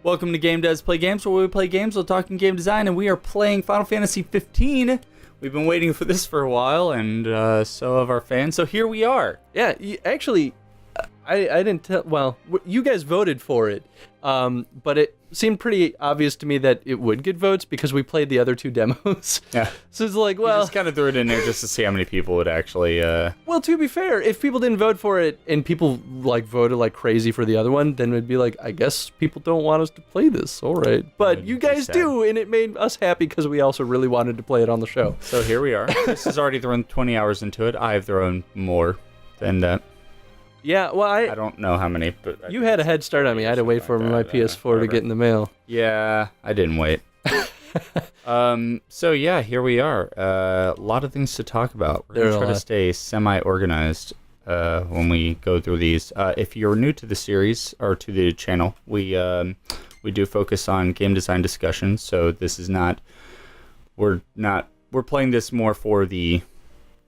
Welcome to Game Does Play Games, where we play games while talking game design, and we are playing Final Fantasy 15. We've been waiting for this for a while, and so have our fans, so here we are. Yeah, actually, I didn't tell, well, you guys voted for it, but it seemed pretty obvious to me that it would get votes because we played the other two demos. Yeah. So it's like, well... We just kind of threw it in there just to see how many people would actually... Well, to be fair, if people didn't vote for it and people, like, voted like crazy for the other one, then it'd be like, I guess people don't want us to play this, all right. But you guys do, and it made us happy because we also really wanted to play it on the show. So here we are. This has already thrown 20 hours into it. I've thrown more than that. Yeah, well, I don't know how many, but... You had a head start on me. I had to wait for my PS4 to get in the mail. Yeah, I didn't wait. So yeah, here we are. A lot of things to talk about. We're going to try to stay semi-organized when we go through these. If you're new to the series, or to the channel, we do focus on game design discussions, so this is not... We're playing this more for the,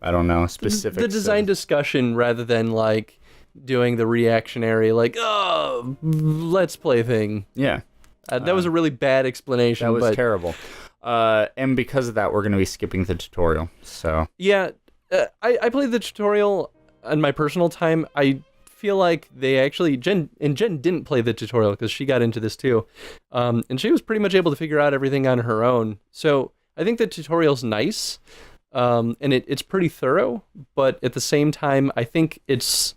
I don't know, specifics. The design discussion rather than, like... doing the reactionary, like, oh, let's play thing. Yeah. That was a really bad explanation. That was terrible. And because of that, we're going to be skipping the tutorial. So yeah, I played the tutorial on my personal time. I feel like they actually, Jen didn't play the tutorial because she got into this too. And she was pretty much able to figure out everything on her own. So I think the tutorial's nice. And it's pretty thorough, but at the same time, I think it's...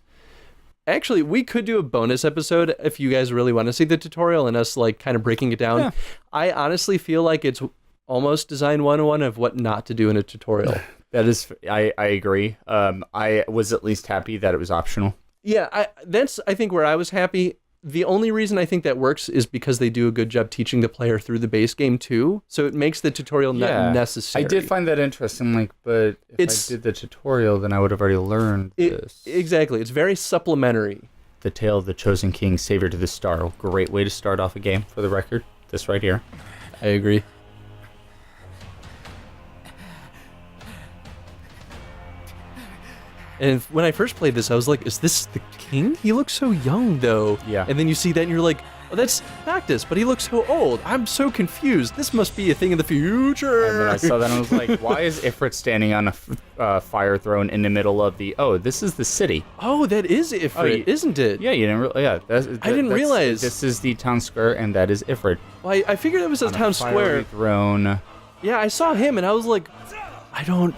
Actually, we could do a bonus episode if you guys really want to see the tutorial and us like kind of breaking it down. Yeah. I honestly feel like it's almost design 101 of what not to do in a tutorial. That is, I agree. I was at least happy that it was optional. Yeah, that's I think where I was happy. The only reason I think that works is because they do a good job teaching the player through the base game too, so it makes the tutorial not necessary. I did find that interesting, like, but if I did the tutorial, then I would have already learned this. Exactly, it's very supplementary. The Tale of the Chosen King, Savior to the Star. Great way to start off a game, for the record. This right here. I agree. And when I first played this, I was like, is this the king? He looks so young, though. Yeah. And then you see that and you're like, oh, that's Noctis, but he looks so old. I'm so confused. This must be a thing in the future. And then I saw that and I was like, why is Ifrit standing on a fire throne in the middle of the... Oh, this is the city. Oh, that is Ifrit, isn't it? Yeah, you didn't... Yeah, I didn't realize. This is the town square, and that is Ifrit. Well, I figured it was a town square. Throne. Yeah, I saw him, and I was like, I don't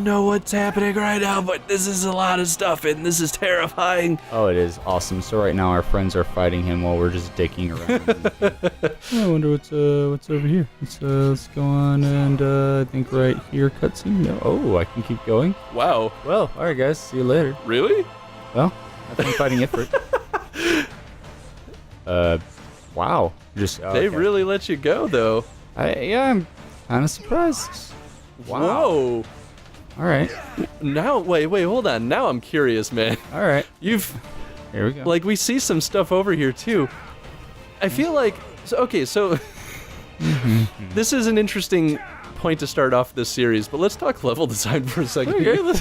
know what's happening right now, but this is a lot of stuff, and this is terrifying. Oh, it is awesome. So right now our friends are fighting him while we're just dicking around. I wonder what's over here. Let's go on, and I think right here, cutscene. No. Oh, I can keep going. Wow. Well, all right, guys. See you later. Really? Well, I've been fighting Ifrit. Wow. They really let you go, though. Yeah, I'm kind of surprised. Wow. Whoa. All right. Now, wait, hold on. Now I'm curious, man. All right. Here we go. Like, we see some stuff over here, too. I feel like... So this is an interesting point to start off this series, but let's talk level design for a second. Okay.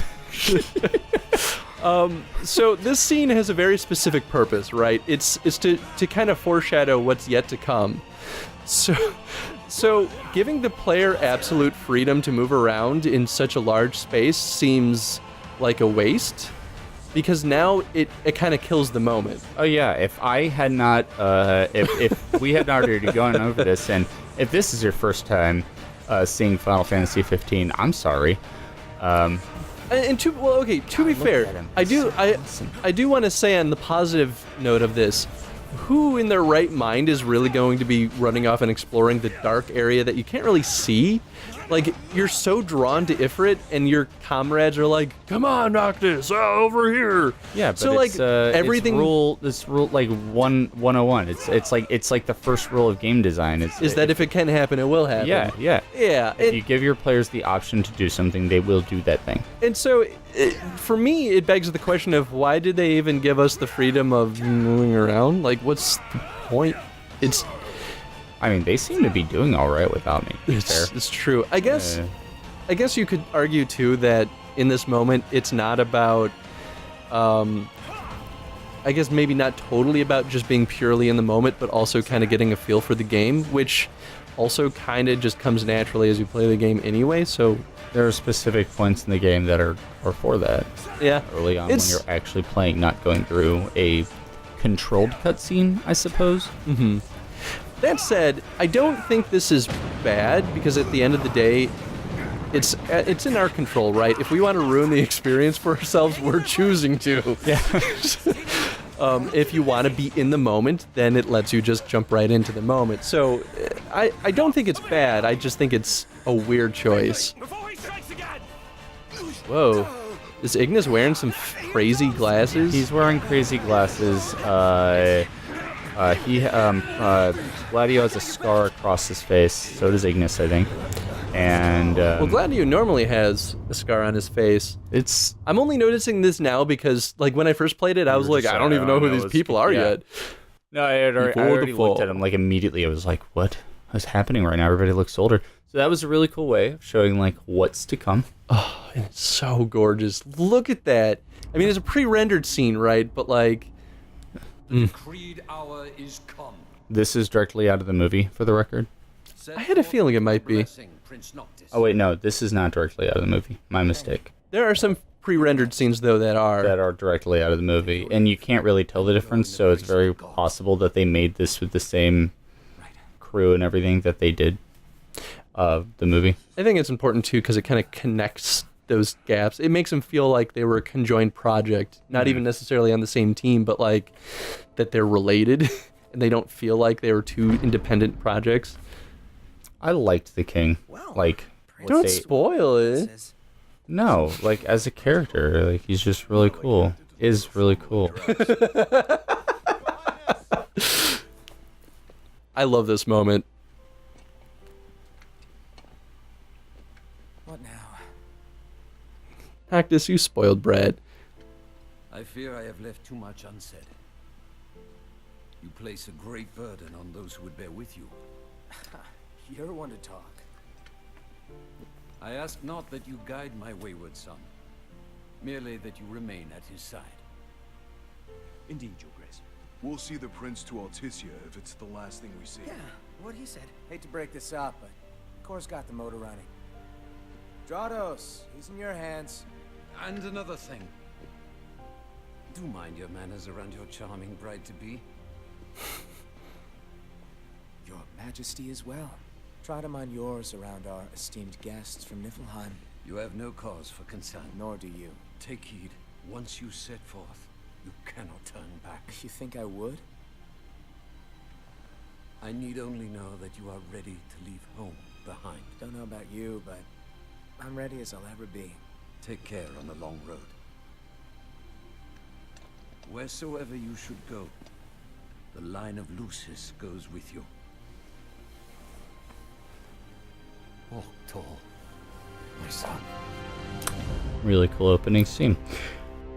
So this scene has a very specific purpose, right? It's to kind of foreshadow what's yet to come. So giving the player absolute freedom to move around in such a large space seems like a waste, because now it kind of kills the moment. Oh yeah, if I had not, if we had not already gone over this, and if this is your first time seeing Final Fantasy 15, I'm sorry. To be fair, I do want to say on the positive note of this, who in their right mind is really going to be running off and exploring the dark area that you can't really see? Like, you're so drawn to Ifrit, and your comrades are like, "Come on, Noctis, over here." Yeah, but so like everything. This rule like 101. It's like the first rule of game design. Is that if it can happen, it will happen. Yeah. If you give your players the option to do something, they will do that thing. And so, for me, it begs the question of why did they even give us the freedom of moving around? Like, what's the point? I mean, they seem to be doing all right without me. It's true. I guess you could argue too that in this moment it's not about. I I guess maybe not totally about just being purely in the moment, but also kind of getting a feel for the game, which also kind of just comes naturally as you play the game anyway. So there are specific points in the game that are for that. Yeah. Early on when you're actually playing, not going through a controlled cutscene, I suppose. Mm-hmm. That said, I don't think this is bad, because at the end of the day, it's in our control, right? If we want to ruin the experience for ourselves, we're choosing to. Yeah. If you want to be in the moment, then it lets you just jump right into the moment. So I don't think it's bad. I just think it's a weird choice. Whoa. Is Ignis wearing some crazy glasses? He's wearing crazy glasses. Gladio has a scar across his face. So does Ignis, I think. And well, Gladio normally has a scar on his face. I'm only noticing this now because, like, when I first played it, I was like, I don't even know who these people are yet. No, I already looked at him like immediately. I was like, what is happening right now? Everybody looks older. So that was a really cool way of showing like what's to come. Oh, and it's so gorgeous. Look at that. I mean, it's a pre-rendered scene, right? But like, the creed hour is come. This is directly out of the movie, for the record. I had a feeling it might be. Oh wait, no, this is not directly out of the movie. My mistake. There are some pre-rendered scenes though that are directly out of the movie, and you can't really tell the difference. So it's very possible that they made this with the same crew and everything that they did the movie. I think it's important too because it kind of connects those gaps. It makes them feel like they were a conjoined project, not even necessarily on the same team, but like that they're related, and they don't feel like they were two independent projects. I liked the king. Like, don't spoil it. No, like as a character, like he's just really cool. Is really cool. I love this moment. What now? Noctis, you spoiled brat. I fear I have left too much unsaid. You place a great burden on those who would bear with you. You're one to talk. I ask not that you guide my wayward son, merely that you remain at his side. Indeed, Your Grace. We'll see the prince to Alticia if it's the last thing we see. Yeah, what he said. Hate to break this up, but Kor's got the motor running. Drados, he's in your hands. And another thing. Do mind your manners around your charming bride-to-be. Your Majesty as well. Try to mind yours around our esteemed guests from Niflheim. You have no cause for concern. Nor do you. Take heed. Once you set forth, you cannot turn back. You think I would? I need only know that you are ready to leave home behind. Don't know about you, but I'm ready as I'll ever be. Take care on the long road. Wheresoever you should go, the line of Lucis goes with you. Walk tall, my son. Really cool opening scene.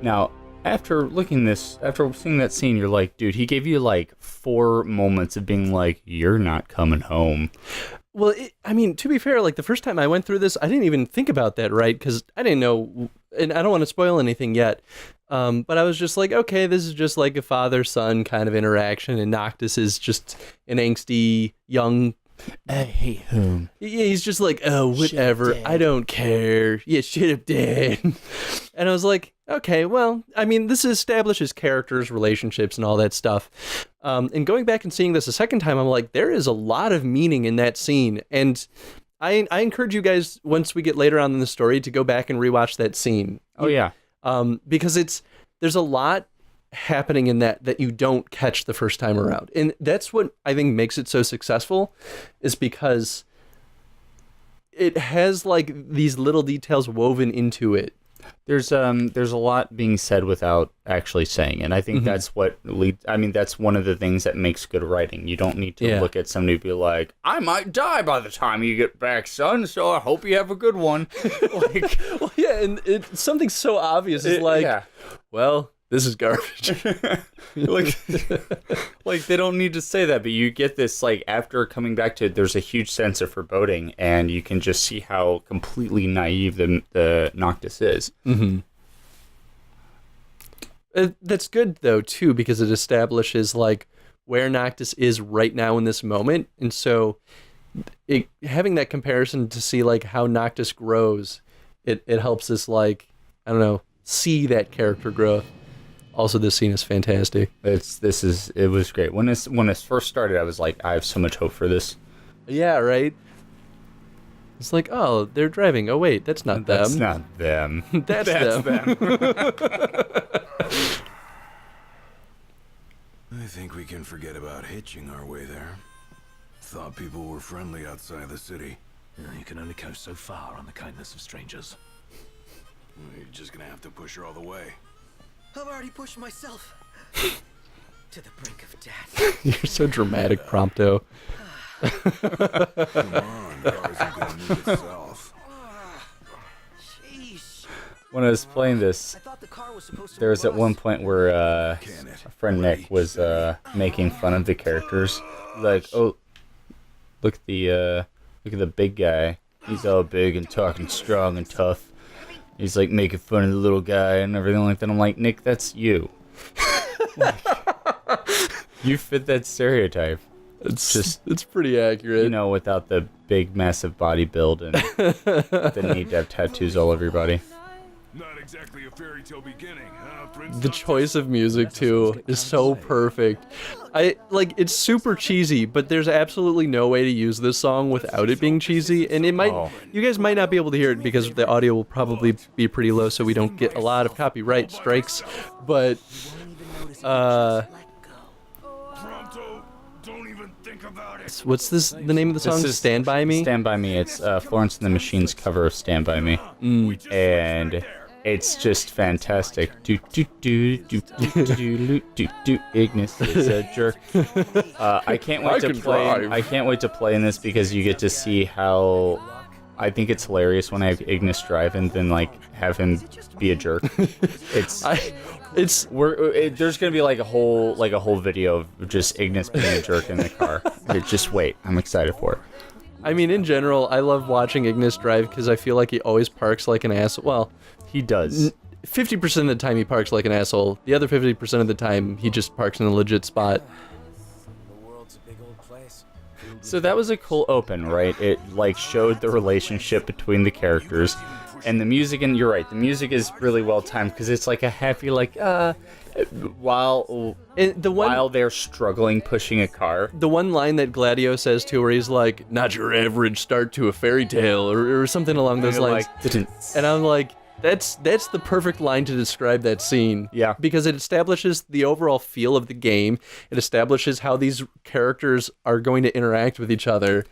Now, after seeing that scene, you're like, dude, he gave you like 4 moments of being like, you're not coming home. Well, I mean, to be fair, like the first time I went through this, I didn't even think about that, right? Because I didn't know, and I don't want to spoil anything yet, but I was just like, okay, this is just like a father-son kind of interaction, and Noctis is just an angsty young. I hate him. Yeah, he's just like, oh, whatever, I don't care. Yeah, shit up, Dad. And I was like, okay, well, I mean, this establishes characters, relationships, and all that stuff. And going back and seeing this a second time, I'm like, there is a lot of meaning in that scene. And I encourage you guys, once we get later on in the story, to go back and rewatch that scene. Oh, yeah. Because there's a lot happening in that you don't catch the first time around. And that's what I think makes it so successful, is because it has like these little details woven into it. There's a lot being said without actually saying, and I think that's what leads. I mean, that's one of the things that makes good writing. You don't need to look at somebody and be like, "I might die by the time you get back, son. So I hope you have a good one." Like, well, yeah, and it's something so obvious. It's like, well, this is garbage. like they don't need to say that, but you get this like after coming back to it, there's a huge sense of foreboding, and you can just see how completely naive the Noctis is. Mm-hmm. That's good though too, because it establishes like where Noctis is right now in this moment, and so having that comparison to see like how Noctis grows, it helps us like, I don't know, see that character growth. Also, this scene is fantastic. It was great. When this first started, I was like, I have so much hope for this. Yeah, right. It's like, oh, they're driving. Oh wait, that's not them. That's not them. That's them. I think we can forget about hitching our way there. Thought people were friendly outside the city. You can only go so far on the kindness of strangers. You're just gonna have to push her all the way. I've already pushed myself to the brink of death. You're so dramatic, Prompto. Come on, cars are gonna move itself. Sheesh. When I was playing this, I thought the car was supposed to there was at move one us. point where our Can it? friend Nick was making fun of the characters. Like, oh, look at the big guy. He's all big and talking strong and tough. He's like making fun of the little guy and everything like that. I'm like, Nick, that's you. Like, you fit that stereotype. It's pretty accurate. You know, without the big, massive body build and the need to have tattoos all over your body. Not exactly a fairy tale beginning, huh, Prince? The choice of music too is so perfect. It's super cheesy, but there's absolutely no way to use this song without it being cheesy. And it might, you guys might not be able to hear it because the audio will probably be pretty low, so we don't get a lot of copyright strikes. But Pronto, don't even think about it. what's the name of the song? This is Stand By Me. Stand By Me. It's Florence and the Machine's cover of Stand By Me. And it's just fantastic. Do do do do do do do do. Ignis is a jerk. I can't wait to play. I can't wait to play in this because you get to see how. I think it's hilarious when I have Ignis drive and then like have him be a jerk. There's gonna be like a whole video of just Ignis being a jerk in the car. Just wait, I'm excited for it. I mean, in general, I love watching Ignis drive because I feel like he always parks like an asshole. Well, He does. 50% of the time he parks like an asshole. The other 50% of the time he just parks in a legit spot. The world's a big old place. So that was a cool open, right? It like showed the relationship between the characters, and the music. And you're right, the music is really well timed because it's like a happy while they're struggling pushing a car. The one line that Gladio says too, where he's like, "Not your average start to a fairy tale," or something along those lines. And I'm like, that's the perfect line to describe that scene. Yeah. Because it establishes the overall feel of the game. It establishes how these characters are going to interact with each other.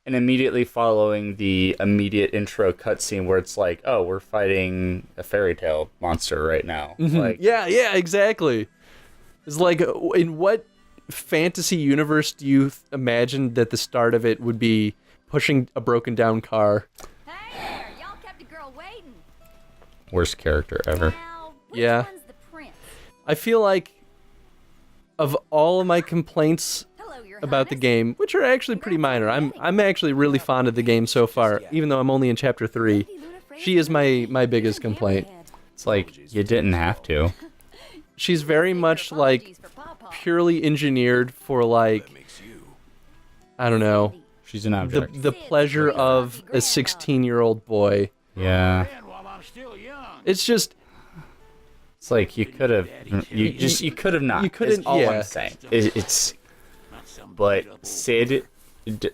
And immediately following the immediate intro cutscene where it's like, oh, we're fighting a fairy tale monster right now. Like, Yeah, exactly. It's like, in what fantasy universe do you imagine that the start of it would be pushing a broken down car? Hey there, y'all kept a girl waiting. worst character ever. Now, which Yeah. one's the prince? I feel like of all of my complaints Hello, Your about the Highness. game, which are actually pretty minor, I'm actually really fond of the game so far, even though I'm only in chapter 3. She is my biggest complaint. It's like, you didn't have to. She's very much like purely engineered for like, I don't know, She's an object. the pleasure of a 16-year-old boy. Yeah. It's just, It's like you could have, you could have not. You couldn't- Is all yeah. I'm saying. It's, but Sid,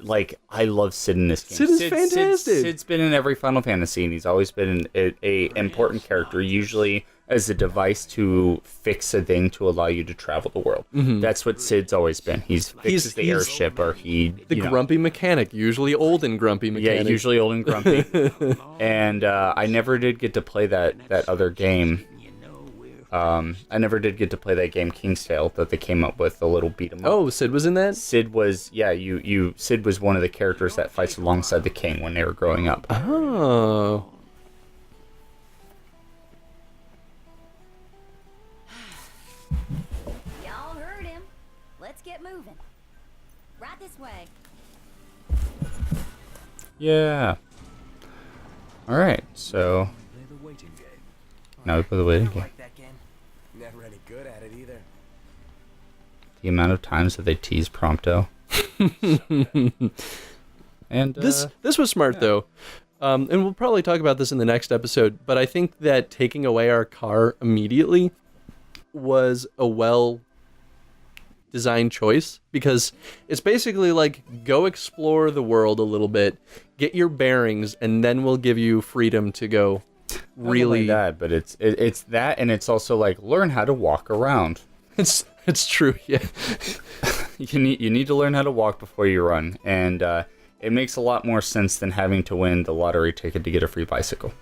like I love Sid in this game. Sid is fantastic. Sid's been in every Final Fantasy, and he's always been a important character, usually as a device to fix a thing to allow you to travel the world. That's what Sid's always been. He fixes the he's airship, or he the grumpy mechanic, usually old and grumpy mechanic. Yeah, usually old and grumpy. And I never did get to play that other game. I never did get to play that game, King's Tale, that they came up with, the little beat 'em up. Oh, Sid was in that? Sid was, Sid was one of the characters that fights alongside the king when they were growing up. Oh. Y'all heard him. Let's get moving. Right this way. Yeah. All right, so now we play the waiting game. Like that game. Never any good at it either. The amount of times that they tease Prompto. And this was smart though, and we'll probably talk about this in the next episode. But I think that taking away our car immediately was a well-designed choice, because it's basically like, go explore the world a little bit, get your bearings, and then we'll give you freedom to go. Really, not only that, but it's that, and it's also like, learn how to walk around. It's true, yeah. You need to learn how to walk before you run, and it makes a lot more sense than having to win the lottery ticket to get a free bicycle.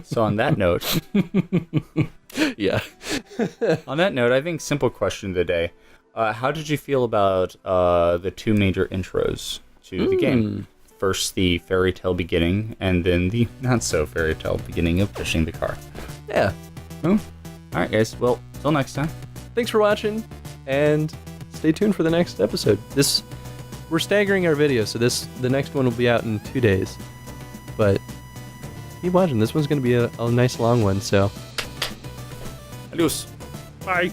So on that note, yeah. On that note, I think simple question of the day: how did you feel about the two major intros to the game? First, the fairy tale beginning, and then the not so fairy tale beginning of pushing the car. Yeah. All right, guys. Well, till next time. Thanks for watching, and stay tuned for the next episode. We're staggering our videos, so the next one will be out in 2 days. But keep watching. This one's going to be a nice long one. So, Adios. bye.